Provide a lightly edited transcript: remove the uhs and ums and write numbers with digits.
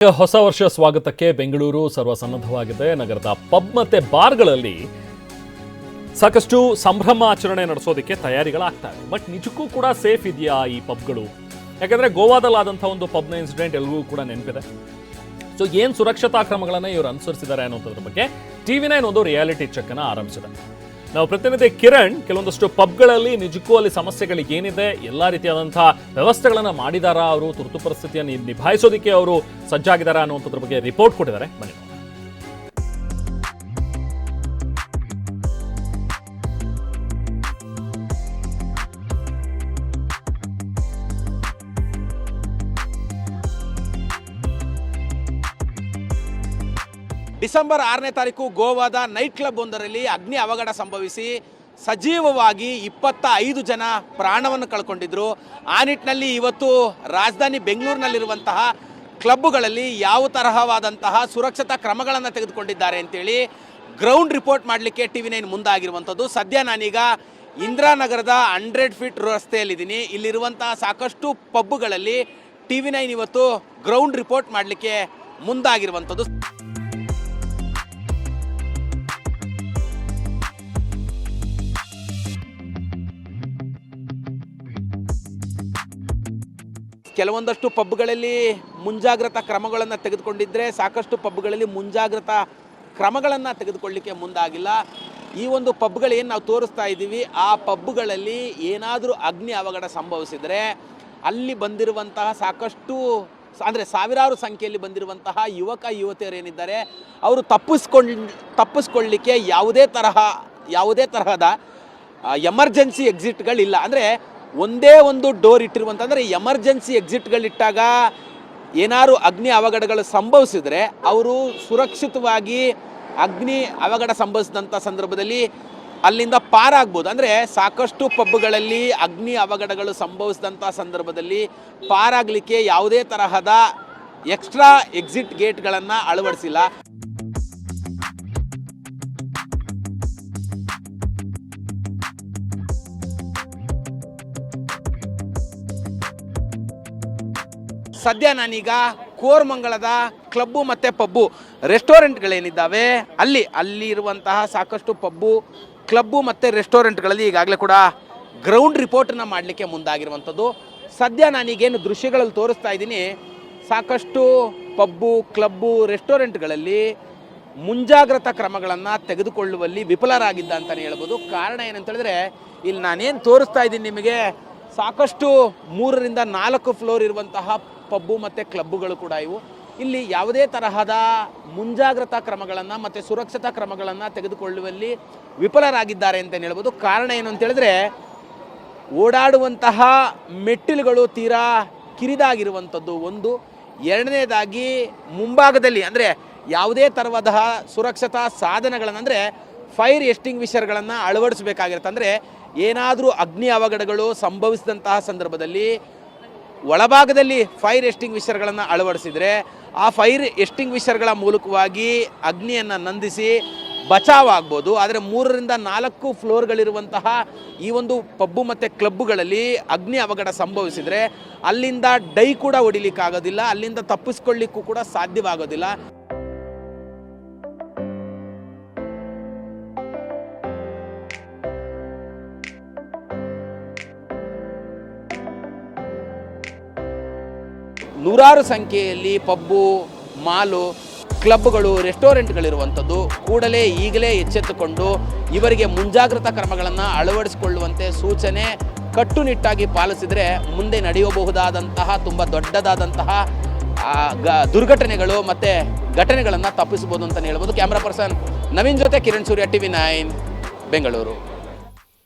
ಹೊಸ ವರ್ಷ ಸ್ವಾಗತಕ್ಕೆ ಬೆಂಗಳೂರು ಸರ್ವಸನ್ನದ್ಧವಾಗಿದೆ. ನಗರದ ಪಬ್ ಮತ್ತೆ ಬಾರ್ಗಳಲ್ಲಿ ಸಾಕಷ್ಟು ಸಂಭ್ರಮಾಚರಣೆ ನಡೆಸೋದಕ್ಕೆ ತಯಾರಿಗಳಾಗ್ತಾ ಇದೆ. ಬಟ್ ನಿಜಕ್ಕೂ ಕೂಡ ಸೇಫ್ ಇದೆಯಾ ಈ ಪಬ್ಗಳು? ಯಾಕಂದ್ರೆ ಗೋವಾದಲ್ಲಾದಂಥ ಒಂದು ಪಬ್ನ ಇನ್ಸಿಡೆಂಟ್ ಎಲ್ರಿಗೂ ಕೂಡ ನೆನಪಿದೆ. ಸೊ ಏನು ಸುರಕ್ಷತಾ ಕ್ರಮಗಳನ್ನು ಇವರು ಅನುಸರಿಸಿದ್ದಾರೆ ಅನ್ನೋದ್ರ ಬಗ್ಗೆ TV9 ಒಂದು ರಿಯಾಲಿಟಿ ಚೆಕ್ ಅನ್ನು ಆರಂಭಿಸಿದೆ. ನಾವು ಪ್ರತಿನಿಧಿ ಕಿರಣ್ ಕೆಲವೊಂದಷ್ಟು ಪಬ್ಗಳಲ್ಲಿ ನಿಜಕ್ಕೂ ಅಲ್ಲಿ ಸಮಸ್ಯೆಗಳಿಗೆ ಏನಿದೆ, ಎಲ್ಲ ರೀತಿಯಾದಂತಹ ವ್ಯವಸ್ಥೆಗಳನ್ನು ಮಾಡಿದಾರಾ, ಅವರು ತುರ್ತು ಪರಿಸ್ಥಿತಿಯನ್ನು ನಿಭಾಯಿಸೋದಕ್ಕೆ ಅವರು ಸಜ್ಜಾಗಿದ್ದಾರಾ ಅನ್ನುವಂಥದ್ರ ಬಗ್ಗೆ ರಿಪೋರ್ಟ್ ಕೊಟ್ಟಿದ್ದಾರೆ. ಬನ್ನಿ. ಡಿಸೆಂಬರ್ 6ನೇ ತಾರೀಕು ಗೋವಾದ ನೈಟ್ ಕ್ಲಬ್ ಒಂದರಲ್ಲಿ ಅಗ್ನಿ ಅವಘಡ ಸಂಭವಿಸಿ ಸಜೀವವಾಗಿ 25 ಜನ ಪ್ರಾಣವನ್ನು ಕಳ್ಕೊಂಡಿದ್ರು. ಆ ನಿಟ್ಟಿನಲ್ಲಿ ಇವತ್ತು ರಾಜಧಾನಿ ಬೆಂಗಳೂರಿನಲ್ಲಿರುವಂತಹ ಕ್ಲಬ್ಗಳಲ್ಲಿ ಯಾವ ತರಹವಾದಂತಹ ಸುರಕ್ಷತಾ ಕ್ರಮಗಳನ್ನು ತೆಗೆದುಕೊಂಡಿದ್ದಾರೆ ಅಂತೇಳಿ ಗ್ರೌಂಡ್ ರಿಪೋರ್ಟ್ ಮಾಡಲಿಕ್ಕೆ TV9 ಮುಂದಾಗಿರುವಂಥದ್ದು. ಸದ್ಯ ನಾನೀಗ ಇಂದಿರಾನಗರದ 100 ಫೀಟ್ ರಸ್ತೆಯಲ್ಲಿದ್ದೀನಿ. ಇಲ್ಲಿರುವಂತಹ ಸಾಕಷ್ಟು ಪಬ್ಗಳಲ್ಲಿ TV9 ಇವತ್ತು ಗ್ರೌಂಡ್ ರಿಪೋರ್ಟ್ ಮಾಡಲಿಕ್ಕೆ ಮುಂದಾಗಿರುವಂಥದ್ದು. ಕೆಲವೊಂದಷ್ಟು ಪಬ್ಗಳಲ್ಲಿ ಮುಂಜಾಗ್ರತಾ ಕ್ರಮಗಳನ್ನು ತೆಗೆದುಕೊಂಡಿದ್ದರೆ, ಸಾಕಷ್ಟು ಪಬ್ಗಳಲ್ಲಿ ಮುಂಜಾಗ್ರತಾ ಕ್ರಮಗಳನ್ನು ತೆಗೆದುಕೊಳ್ಳಲಿಕ್ಕೆ ಮುಂದಾಗಿಲ್ಲ. ಈ ಒಂದು ಪಬ್ಗಳೇನು ನಾವು ತೋರಿಸ್ತಾ ಇದ್ದೀವಿ, ಆ ಪಬ್ಗಳಲ್ಲಿ ಏನಾದರೂ ಅಗ್ನಿ ಅವಘಡ ಸಂಭವಿಸಿದರೆ ಅಲ್ಲಿ ಬಂದಿರುವಂತಹ ಸಾಕಷ್ಟು ಅಂದರೆ ಸಾವಿರಾರು ಸಂಖ್ಯೆಯಲ್ಲಿ ಬಂದಿರುವಂತಹ ಯುವಕ ಯುವತಿಯರೇನಿದ್ದಾರೆ ಅವರು ತಪ್ಪಿಸ್ಕೊಳ್ಳಲಿಕ್ಕೆ ಯಾವುದೇ ತರಹದ ಎಮರ್ಜೆನ್ಸಿ ಎಕ್ಸಿಟ್ಗಳಿಲ್ಲ. ಅಂದರೆ ಒಂದೇ ಒಂದು ಡೋರ್ ಇಟ್ಟಿರುವಂತಂದರೆ ಎಮರ್ಜೆನ್ಸಿ ಎಕ್ಸಿಟ್ಗಳಿಟ್ಟಾಗ ಏನಾದ್ರು ಅಗ್ನಿ ಅವಘಡಗಳು ಸಂಭವಿಸಿದರೆ ಅವರು ಸುರಕ್ಷಿತವಾಗಿ ಅಗ್ನಿ ಅವಘಡ ಸಂಭವಿಸಿದಂಥ ಸಂದರ್ಭದಲ್ಲಿ ಅಲ್ಲಿಂದ ಪಾರಾಗ್ಬೋದು. ಅಂದರೆ ಸಾಕಷ್ಟು ಪಬ್ಗಳಲ್ಲಿ ಅಗ್ನಿ ಅವಘಡಗಳು ಸಂಭವಿಸಿದಂಥ ಸಂದರ್ಭದಲ್ಲಿ ಪಾರಾಗಲಿಕ್ಕೆ ಯಾವುದೇ ತರಹದ ಎಕ್ಸ್ಟ್ರಾ ಎಕ್ಸಿಟ್ ಗೇಟ್ಗಳನ್ನು ಅಳವಡಿಸಿಲ್ಲ. ಸದ್ಯ ನಾನೀಗ ಕೋರಮಂಗಲದ ಕ್ಲಬ್ಬು ಮತ್ತು ಪಬ್ಬು ರೆಸ್ಟೋರೆಂಟ್ಗಳೇನಿದ್ದಾವೆ ಅಲ್ಲಿರುವಂತಹ ಸಾಕಷ್ಟು ಪಬ್ಬು, ಕ್ಲಬ್ಬು ಮತ್ತು ರೆಸ್ಟೋರೆಂಟ್ಗಳಲ್ಲಿ ಈಗಾಗಲೇ ಕೂಡ ಗ್ರೌಂಡ್ ರಿಪೋರ್ಟನ್ನು ಮಾಡಲಿಕ್ಕೆ ಮುಂದಾಗಿರುವಂಥದ್ದು. ಸದ್ಯ ನಾನೀಗೇನು ದೃಶ್ಯಗಳಲ್ಲಿ ತೋರಿಸ್ತಾ ಇದ್ದೀನಿ, ಸಾಕಷ್ಟು ಪಬ್ಬು, ಕ್ಲಬ್ಬು, ರೆಸ್ಟೋರೆಂಟ್ಗಳಲ್ಲಿ ಮುಂಜಾಗ್ರತಾ ಕ್ರಮಗಳನ್ನು ತೆಗೆದುಕೊಳ್ಳುವಲ್ಲಿ ವಿಫಲರಾಗಿದ್ದ ಅಂತಲೇ ಹೇಳ್ಬೋದು. ಕಾರಣ ಏನಂತ ಹೇಳಿದ್ರೆ, ಇಲ್ಲಿ ನಾನೇನು ತೋರಿಸ್ತಾ ಇದ್ದೀನಿ ನಿಮಗೆ, ಸಾಕಷ್ಟು 3 ರಿಂದ 4 ಫ್ಲೋರ್ ಇರುವಂತಹ ಪಬ್ಬು ಮತ್ತು ಕ್ಲಬ್ಬುಗಳು ಕೂಡ ಇವು. ಇಲ್ಲಿ ಯಾವುದೇ ತರಹದ ಮುಂಜಾಗ್ರತಾ ಕ್ರಮಗಳನ್ನು ಮತ್ತು ಸುರಕ್ಷತಾ ಕ್ರಮಗಳನ್ನು ತೆಗೆದುಕೊಳ್ಳುವಲ್ಲಿ ವಿಫಲರಾಗಿದ್ದಾರೆ ಅಂತ ಹೇಳ್ಬೋದು. ಕಾರಣ ಏನು ಅಂತ ಹೇಳಿದ್ರೆ, ಓಡಾಡುವಂತಹ ಮೆಟ್ಟಿಲುಗಳು ತೀರಾ ಕಿರಿದಾಗಿರುವಂಥದ್ದು ಒಂದು. ಎರಡನೇದಾಗಿ ಮುಂಭಾಗದಲ್ಲಿ ಅಂದರೆ ಯಾವುದೇ ತರಹದ ಸುರಕ್ಷತಾ ಸಾಧನಗಳನ್ನು ಅಂದರೆ ಫೈರ್ ಎಕ್ಸ್ಟಿಂಗ್ವಿಷರ್ಗಳನ್ನು ಅಳವಡಿಸಬೇಕಾಗಿರುತ್ತೆ. ಅಂದರೆ ಏನಾದರೂ ಅಗ್ನಿ ಅವಘಡಗಳು ಸಂಭವಿಸಿದಂತಹ ಸಂದರ್ಭದಲ್ಲಿ ಒಳಭಾಗದಲ್ಲಿ ಫೈರ್ ಎಕ್ಸ್ಟಿಂಗ್ವಿಷರ್ಗಳನ್ನು ಅಳವಡಿಸಿದರೆ ಆ ಫೈರ್ ಎಕ್ಸ್ಟಿಂಗ್ವಿಷರ್ಗಳ ಮೂಲಕವಾಗಿ ಅಗ್ನಿಯನ್ನು ನಂದಿಸಿ ಬಚಾವಾಗ್ಬೋದು. ಆದರೆ 3 ರಿಂದ 4 ಫ್ಲೋರ್ಗಳಿರುವಂತಹ ಈ ಒಂದು ಪಬ್ಬು ಮತ್ತು ಕ್ಲಬ್ಬುಗಳಲ್ಲಿ ಅಗ್ನಿ ಅವಘಡ ಸಂಭವಿಸಿದರೆ ಅಲ್ಲಿಂದ ಡೈ ಕೂಡ ಹೊಡಿಲಿಕ್ಕಾಗೋದಿಲ್ಲ, ಅಲ್ಲಿಂದ ತಪ್ಪಿಸ್ಕೊಳ್ಳಿಕ್ಕೂ ಕೂಡ ಸಾಧ್ಯವಾಗೋದಿಲ್ಲ. ನೂರಾರು ಸಂಖ್ಯೆಯಲ್ಲಿ ಪಬ್ಬು, ಮಾಲು, ಕ್ಲಬ್ಗಳು, ರೆಸ್ಟೋರೆಂಟ್ಗಳಿರುವಂಥದ್ದು. ಕೂಡಲೇ ಈಗಲೇ ಎಚ್ಚೆತ್ತುಕೊಂಡು ಇವರಿಗೆ ಮುಂಜಾಗ್ರತಾ ಕ್ರಮಗಳನ್ನು ಅಳವಡಿಸಿಕೊಳ್ಳುವಂತೆ ಸೂಚನೆ ಕಟ್ಟುನಿಟ್ಟಾಗಿ ಪಾಲಿಸಿದರೆ ಮುಂದೆ ನಡೆಯಬಹುದಾದಂತಹ ತುಂಬ ದೊಡ್ಡದಾದಂತಹ ದುರ್ಘಟನೆಗಳು ಮತ್ತು ಘಟನೆಗಳನ್ನು ತಪ್ಪಿಸಬಹುದು ಅಂತಲೇ ಹೇಳ್ಬೋದು. ಕ್ಯಾಮ್ರಾ ಪರ್ಸನ್ ನವೀನ್ ಜೊತೆ ಕಿರಣ್ ಸೂರ್ಯ, TV9 ಬೆಂಗಳೂರು.